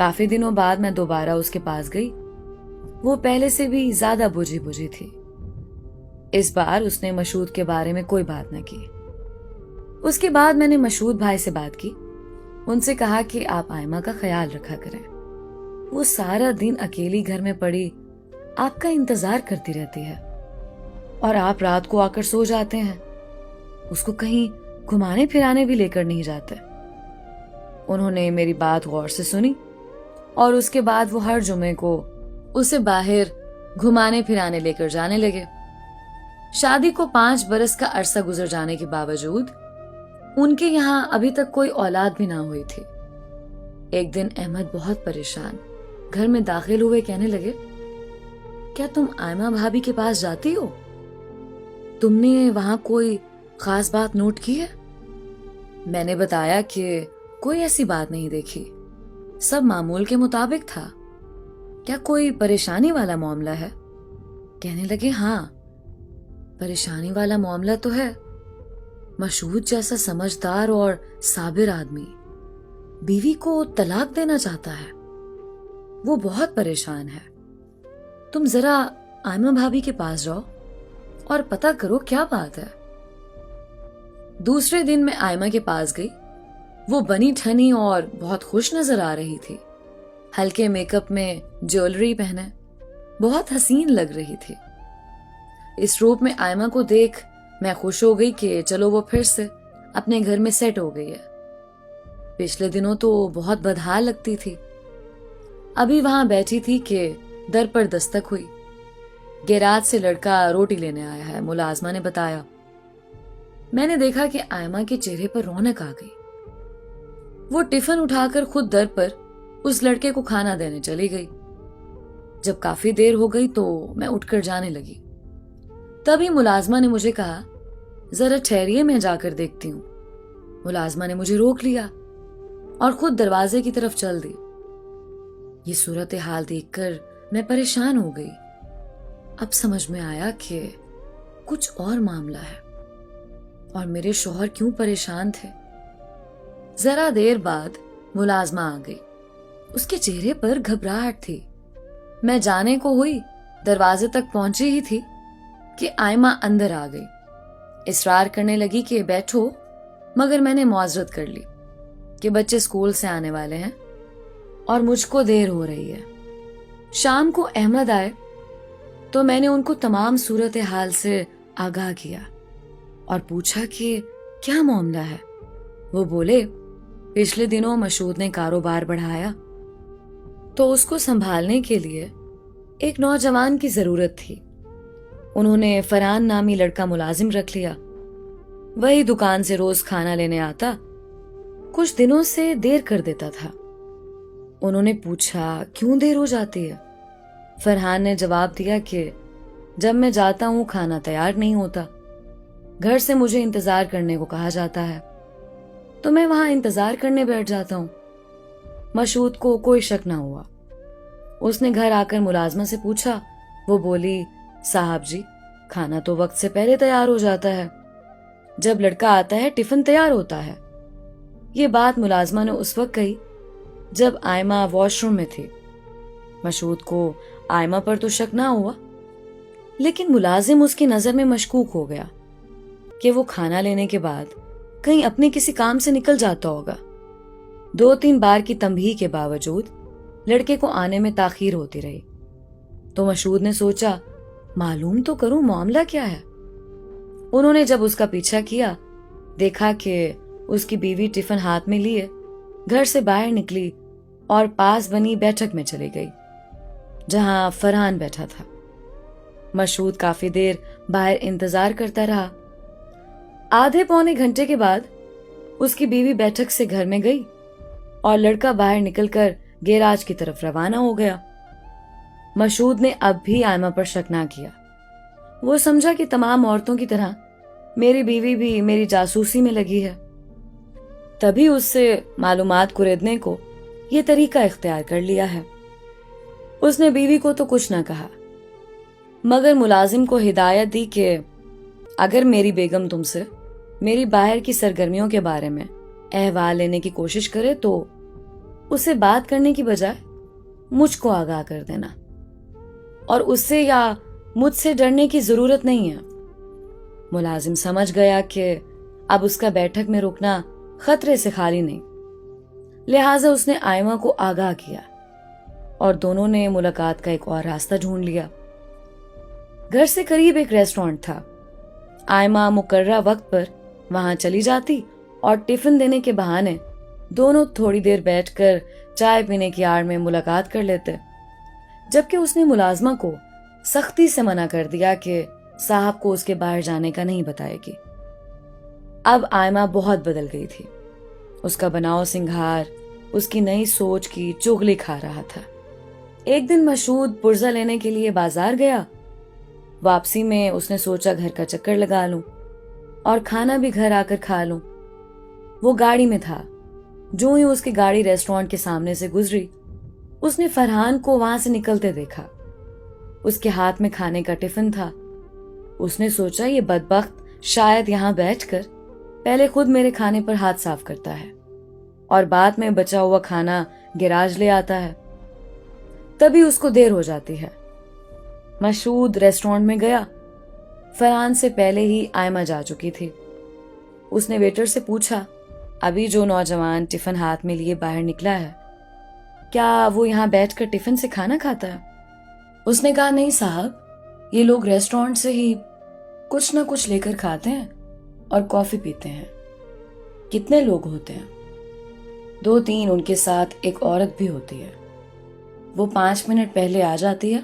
کافی دنوں بعد میں دوبارہ اس کے پاس گئی. وہ پہلے سے بھی زیادہ بجھی بجھی تھی. اس بار اس نے مشہود کے بارے میں کوئی بات نہ کی. اس کے بعد میں نے مشہود بھائی سے بات کی. ان سے کہا کہ آپ آئمہ کا خیال رکھا کریں. وہ سارا دن اکیلی گھر میں پڑی آپ کا انتظار کرتی رہتی ہے اور آپ رات کو آ کر سو جاتے ہیں. اس کو کہیں گھمانے پھرانے بھی لے کر نہیں جاتے. انہوں نے میری بات غور سے سنی اور اس کے بعد وہ ہر جمعے کو اسے باہر گھمانے پھرانے لے کر جانے لگے. شادی کو 5 برس کا عرصہ گزر جانے کے باوجود ان کے یہاں ابھی تک کوئی اولاد بھی نہ ہوئی تھی. ایک دن احمد بہت پریشان گھر میں داخل ہوئے کہنے لگے، کیا تم آئمہ بھابی کے پاس جاتی ہو؟ تم نے وہاں کوئی خاص بات نوٹ کی ہے؟ میں نے بتایا کہ کوئی ایسی بات نہیں دیکھی، سب معمول کے مطابق تھا. کیا کوئی پریشانی والا معاملہ ہے؟ کہنے لگے ہاں، پریشانی والا معاملہ تو ہے. مشہود جیسا سمجھدار اور صابر آدمی بیوی کو طلاق دینا چاہتا ہے. وہ بہت پریشان ہے. تم ذرا آئمہ بھابی کے پاس جاؤ اور پتہ کرو کیا بات ہے. دوسرے دن میں آئمہ کے پاس گئی. وہ بنی ٹھنی اور بہت خوش نظر آ رہی تھی. ہلکے میک اپ میں جیولری پہنے بہت حسین لگ رہی تھی. اس روپ میں آئمہ کو دیکھ میں خوش ہو گئی کہ چلو وہ پھر سے اپنے گھر میں سیٹ ہو گئی ہے. پچھلے دنوں تو بہت بدحال لگتی تھی. ابھی وہاں بیٹھی تھی کہ در پر دستک ہوئی. گیراج سے لڑکا روٹی لینے آیا ہے، ملازمہ نے بتایا. میں نے دیکھا کہ آئمہ کے چہرے پر رونق آ گئی. وہ ٹفن اٹھا کر خود در پر اس لڑکے کو کھانا دینے چلی گئی. جب کافی دیر ہو گئی تو میں اٹھ کر جانے لگی. تبھی ملازمہ نے مجھے کہا، ذرا ٹھہریے میں جا کر دیکھتی ہوں. ملازمہ نے مجھے روک لیا اور خود دروازے کی طرف چل دی. یہ صورتحال دیکھ کر میں پریشان ہو گئی. اب سمجھ میں آیا کہ کچھ اور معاملہ ہے اور میرے شوہر کیوں پریشان تھے. ذرا دیر بعد ملازمہ آ گئی. اس کے چہرے پر گھبراہٹ تھی. میں جانے کو ہوئی، دروازے تک پہنچی ہی تھی کہ آئمہ اندر آ گئی. اصرار کرنے لگی کہ بیٹھو، مگر میں نے معذرت کر لی کہ بچے اسکول سے آنے والے ہیں اور مجھ کو دیر ہو رہی ہے. شام کو احمد آئے تو میں نے ان کو تمام صورتحال سے آگاہ کیا اور پوچھا کہ کیا معاملہ ہے. وہ بولے، پچھلے دنوں مشہود نے کاروبار بڑھایا تو اس کو سنبھالنے کے لیے ایک نوجوان کی ضرورت تھی. انہوں نے فرحان نامی لڑکا ملازم رکھ لیا. وہی دکان سے روز کھانا لینے آتا، کچھ دنوں سے دیر کر دیتا تھا. انہوں نے پوچھا کیوں دیر ہو جاتی ہے. فرحان نے جواب دیا کہ جب میں جاتا ہوں کھانا تیار نہیں ہوتا، گھر سے مجھے انتظار کرنے کو کہا جاتا ہے تو میں وہاں انتظار کرنے بیٹھ جاتا ہوں. مشہود کو کوئی شک نہ ہوا. اس نے گھر آ کر ملازمہ سے پوچھا. وہ بولی، صاحب جی، کھانا تو وقت سے پہلے تیار ہو جاتا ہے، جب لڑکا آتا ہے ٹفن تیار ہوتا ہے. یہ بات ملازمہ نے اس وقت کہی جب آئمہ واش روم میں تھی. مشہود کو آئمہ پر تو شک نہ ہوا، لیکن ملازم اس کی نظر میں مشکوک ہو گیا کہ وہ کھانا لینے کے بعد کہیں اپنے کسی کام سے نکل جاتا ہوگا. 2-3 بار کی تنبیہ کے باوجود لڑکے کو آنے میں تاخیر ہوتی رہی تو مشہود نے سوچا معلوم تو کروں معاملہ کیا ہے. انہوں نے جب اس کا پیچھا کیا، دیکھا کہ اس کی بیوی ٹفن ہاتھ میں لیے گھر سے باہر نکلی اور پاس بنی بیٹھک میں چلی گئی جہاں فرحان بیٹھا تھا. مشہود کافی دیر باہر انتظار کرتا رہا. آدھے پونے گھنٹے کے بعد اس کی بیوی بیٹھک سے گھر میں گئی اور لڑکا باہر نکل کر گیراج کی طرف روانہ ہو گیا. مشہود نے اب بھی آئمہ پر شک نہ کیا. وہ سمجھا کہ تمام عورتوں کی طرح میری بیوی بھی میری جاسوسی میں لگی ہے. تبھی اس سے معلومات کریدنے کو یہ طریقہ اختیار کر لیا ہے. اس نے بیوی کو تو کچھ نہ کہا، مگر ملازم کو ہدایت دی کہ اگر میری بیگم تم سے میری باہر کی سرگرمیوں کے بارے میں احوال لینے کی کوشش کرے تو اسے بات کرنے کی بجائے مجھ کو آگاہ کر دینا، اور اس سے یا مجھ سے ڈرنے کی ضرورت نہیں ہے۔ ملازم سمجھ گیا کہ اب اس کا بیٹھک میں رکنا خطرے سے خالی نہیں، لہٰذا اس نے آئمہ کو آگاہ کیا اور دونوں نے ملاقات کا ایک اور راستہ ڈھونڈ لیا۔ گھر سے قریب ایک ریسٹورانٹ تھا۔ آئمہ مقررہ وقت پر وہاں چلی جاتی اور ٹفن دینے کے بہانے دونوں تھوڑی دیر بیٹھ کر چائے پینے کی آڑ میں ملاقات کر لیتے، جبکہ اس نے ملازمہ کو سختی سے منع کر دیا کہ صاحب کو اس کے باہر جانے کا نہیں بتائے گی۔ اب آئمہ بہت بدل گئی تھی۔ اس کا بناؤ سنگھار اس کی نئی سوچ کی چغلی کھا رہا تھا۔ ایک دن مشہود پرزہ لینے کے لیے بازار گیا۔ واپسی میں اس نے سوچا گھر کا چکر لگا لوں اور کھانا بھی گھر آ کر کھا لوں۔ وہ گاڑی میں تھا۔ جو ہی اس کی گاڑی ریسٹورانٹ کے سامنے سے گزری، اس نے فرحان کو وہاں سے نکلتے دیکھا۔ اس کے ہاتھ میں کھانے کا ٹفن تھا۔ اس نے سوچا یہ بدبخت شاید یہاں بیٹھ کر پہلے خود میرے کھانے پر ہاتھ صاف کرتا ہے اور بعد میں بچا ہوا کھانا گیراج لے آتا ہے، تبھی اس کو دیر ہو جاتی ہے۔ مشہود ریسٹورانٹ میں گیا۔ فرحان سے پہلے ہی آئمہ جا چکی تھی۔ اس نے ویٹر سے پوچھا، ابھی جو نوجوان ٹفن ہاتھ میں لیے باہر نکلا ہے، کیا وہ یہاں بیٹھ کر ٹفن سے کھانا کھاتا ہے؟ اس نے کہا، نہیں صاحب، یہ لوگ ریسٹورانٹ سے ہی کچھ نہ کچھ لے کر کھاتے ہیں اور کافی پیتے ہیں۔ کتنے لوگ ہوتے ہیں؟ 2-3، ان کے ساتھ ایک عورت بھی ہوتی ہے۔ وہ 5 منٹ پہلے آ جاتی ہے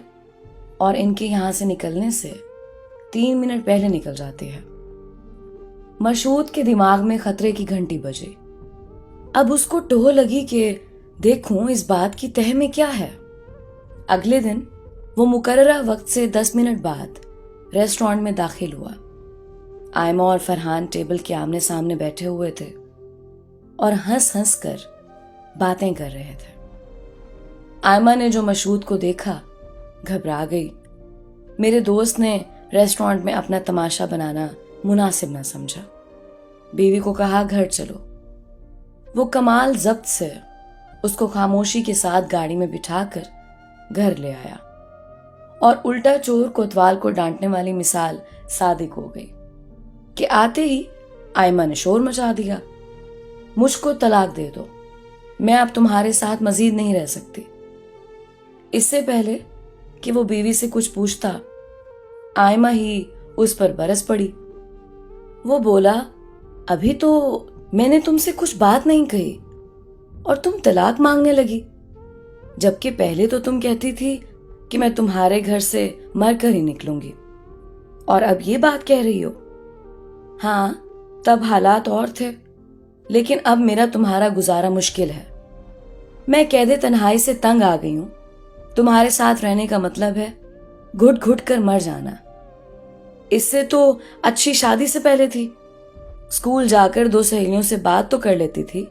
اور ان کے یہاں سے نکلنے سے 3 منٹ پہلے نکل جاتی ہے۔ مشہود کے دماغ میں خطرے کی گھنٹی بجی۔ اب اس کو ٹوہ لگی کہ دیکھوں اس بات کی تہ میں کیا ہے۔ اگلے دن وہ مقررہ وقت سے 10 منٹ بعد ریسٹورانٹ میں داخل ہوا۔ آئمہ اور فرحان ٹیبل کے آمنے سامنے بیٹھے ہوئے تھے اور ہنس ہنس کر باتیں کر رہے تھے۔ آئمہ نے جو مشہود کو دیکھا گھبرا گئی۔ میرے دوست نے ریسٹورانٹ میں اپنا تماشا بنانا مناسب نہ سمجھا۔ بیوی کو کہا گھر چلو۔ وہ کمال ضبط سے اس کو خاموشی کے ساتھ گاڑی میں بٹھا کر گھر لے آیا اور الٹا چور کوتوال کو ڈانٹنے والی مثال صادق ہو گئی کہ آتے ہی آئمہ نے شور مچا دیا، مجھ کو طلاق دے دو، میں اب تمہارے ساتھ مزید نہیں رہ سکتی۔ اس سے پہلے کہ وہ بیوی سے کچھ پوچھتا، آئمہ ہی اس پر برس پڑی۔ وہ بولا، ابھی تو میں نے تم سے کچھ بات نہیں کہی اور تم طلاق مانگنے لگی، جبکہ پہلے تو تم کہتی تھی کہ میں تمہارے گھر سے مر کر ہی نکلوں گی، اور اب یہ بات کہہ رہی ہو۔ ہاں، تب حالات اور تھے، لیکن اب میرا تمہارا گزارا مشکل ہے۔ میں قید تنہائی سے تنگ آ گئی ہوں۔ تمہارے ساتھ رہنے کا مطلب ہے گھٹ گھٹ کر مر جانا۔ اس سے تو اچھی شادی سے پہلے تھی۔ اسکول جا کر 2 سہیلیوں سے بات تو کر لیتی تھی۔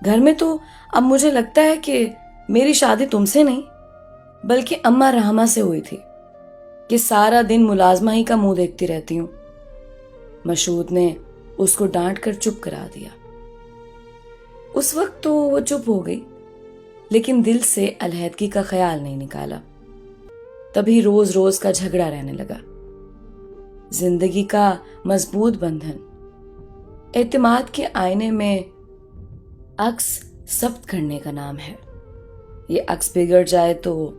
گھر میں تو اب مجھے لگتا ہے کہ میری شادی تم سے نہیں بلکہ اماں رحمہ سے ہوئی تھی کہ سارا دن ملازمہ ہی کا منہ دیکھتی رہتی ہوں۔ مشہود نے اس کو ڈانٹ کر چپ کرا دیا۔ اس وقت تو وہ چپ ہو گئی، لیکن دل سے علیحدگی کا خیال نہیں نکالا۔ تبھی روز روز کا جھگڑا رہنے لگا۔ زندگی کا مضبوط بندھن اعتماد کے آئینے میں عکس ثبت کرنے کا نام ہے۔ یہ عکس بگڑ جائے تو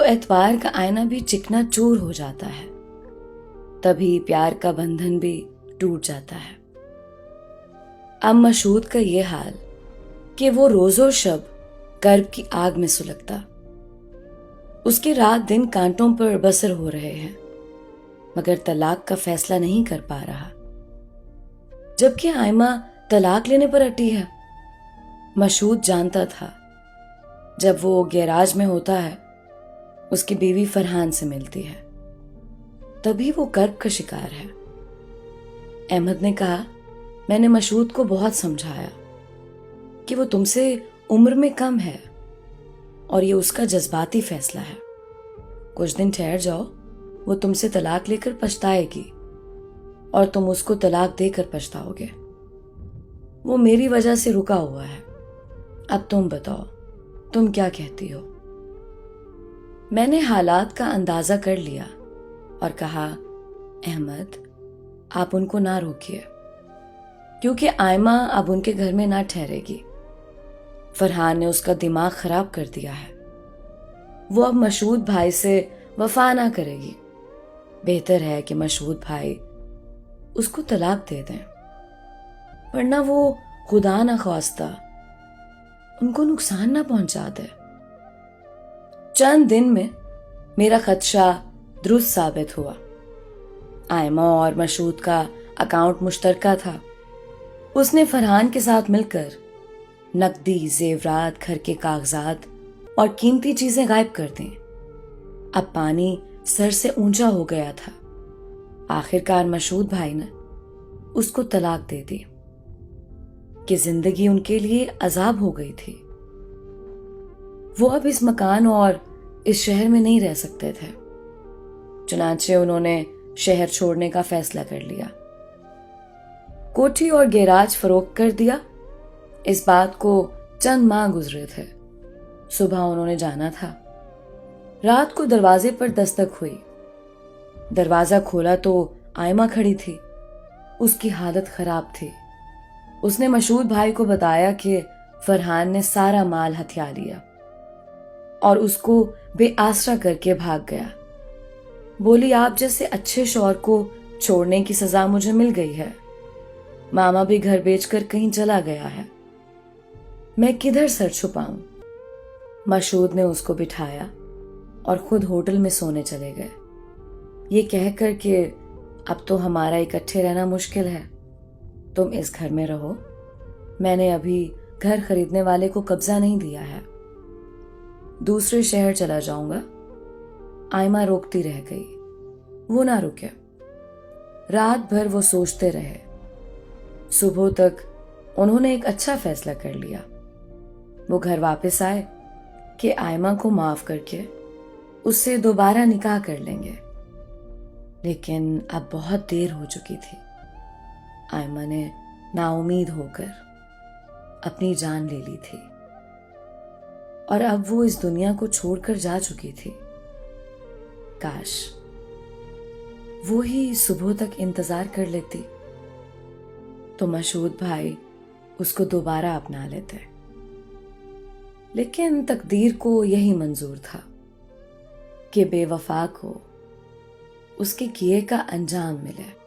اعتبار کا آئینہ بھی چکنا چور ہو جاتا ہے، تبھی پیار کا بندھن بھی ٹوٹ جاتا ہے۔ اب مشہود کا یہ حال کہ وہ روز و شب کرب کی آگ میں سلگتا، اس کے رات دن کانٹوں پر بسر ہو رہے ہیں، مگر طلاق کا فیصلہ نہیں کر پا رہا، جبکہ آئمہ طلاق لینے پر اٹی ہے۔ مشہود جانتا تھا جب وہ گیراج میں ہوتا ہے اس کی بیوی فرحان سے ملتی ہے، تبھی وہ کرب کا شکار ہے۔ احمد نے کہا، میں نے مشہود کو بہت سمجھایا کہ وہ تم سے عمر میں کم ہے اور یہ اس کا جذباتی فیصلہ ہے۔ کچھ دن ٹھہر جاؤ، وہ تم سے طلاق لے کر پچھتائے گی اور تم اس کو طلاق دے کر پچھتاؤ گے۔ وہ میری وجہ سے رکا ہوا ہے، اب تم بتاؤ تم کیا کہتی ہو؟ میں نے حالات کا اندازہ کر لیا اور کہا احمد آپ ان کو نہ روکیے، کیونکہ آئمہ اب ان کے گھر میں نہ ٹھہرے گی۔ فرحان نے اس کا دماغ خراب کر دیا ہے، وہ اب مشہود بھائی سے وفا نہ کرے گی۔ بہتر ہے کہ مشہود بھائی اس کو طلاق دے دیں، ورنہ وہ خدا نہ خواستہ ان کو نقصان نہ پہنچا دے۔ چند دن میں میرا خدشہ درست ثابت ہوا۔ آئمہ اور مشہود کا اکاؤنٹ مشترکہ تھا۔ اس نے فرحان کے ساتھ مل کر نقدی، زیورات، گھر کے کاغذات اور قیمتی چیزیں غائب کر دیں۔ اب پانی سر سے اونچا ہو گیا تھا۔ آخرکار مشہود بھائی نے اس کو طلاق دے دی کہ زندگی ان کے لیے عذاب ہو گئی تھی۔ وہ اب اس مکان اور اس شہر میں نہیں رہ سکتے تھے، چنانچہ انہوں نے شہر چھوڑنے کا فیصلہ کر لیا۔ کوٹھی اور گیراج فروخت کر دیا۔ اس بات کو چند ماہ گزرے تھے۔ صبح انہوں نے جانا تھا۔ رات کو دروازے پر دستک ہوئی۔ دروازہ کھولا تو آئمہ کھڑی تھی۔ اس کی حالت خراب تھی۔ اس نے مشہود بھائی کو بتایا کہ فرحان نے سارا مال ہتھیا لیا اور اس کو بے آسرا کر کے بھاگ گیا۔ بولی آپ جیسے اچھے شوہر کو چھوڑنے کی سزا مجھے مل گئی ہے۔ ماما بھی گھر بیچ کر کہیں چلا گیا ہے، میں کدھر سر چھپاؤں؟ مشہود نے اس کو بٹھایا اور خود ہوٹل میں سونے چلے گئے، یہ کہہ کر کہ اب تو ہمارا اکٹھے رہنا مشکل ہے، تم اس گھر میں رہو، میں نے ابھی گھر خریدنے والے کو قبضہ نہیں دیا ہے، دوسرے شہر چلا جاؤں گا۔ آئمہ روکتی رہ گئی، وہ نہ رکے۔ رات بھر وہ سوچتے رہے۔ صبح تک انہوں نے ایک اچھا فیصلہ کر لیا۔ وہ گھر واپس آئے کہ آئمہ کو معاف کر کے اس سے دوبارہ نکاح کر لیں گے، لیکن اب بہت دیر ہو چکی تھی۔ آئمہ نے نا امید ہو کر اپنی جان لے لی تھی اور اب وہ اس دنیا کو چھوڑ کر جا چکی تھی۔ کاش وہی صبح تک انتظار کر لیتی تو مشہود بھائی اس کو دوبارہ اپنا لیتے، لیکن تقدیر کو یہی منظور تھا کہ بے وفا کو اس کے کیے کا انجام ملے۔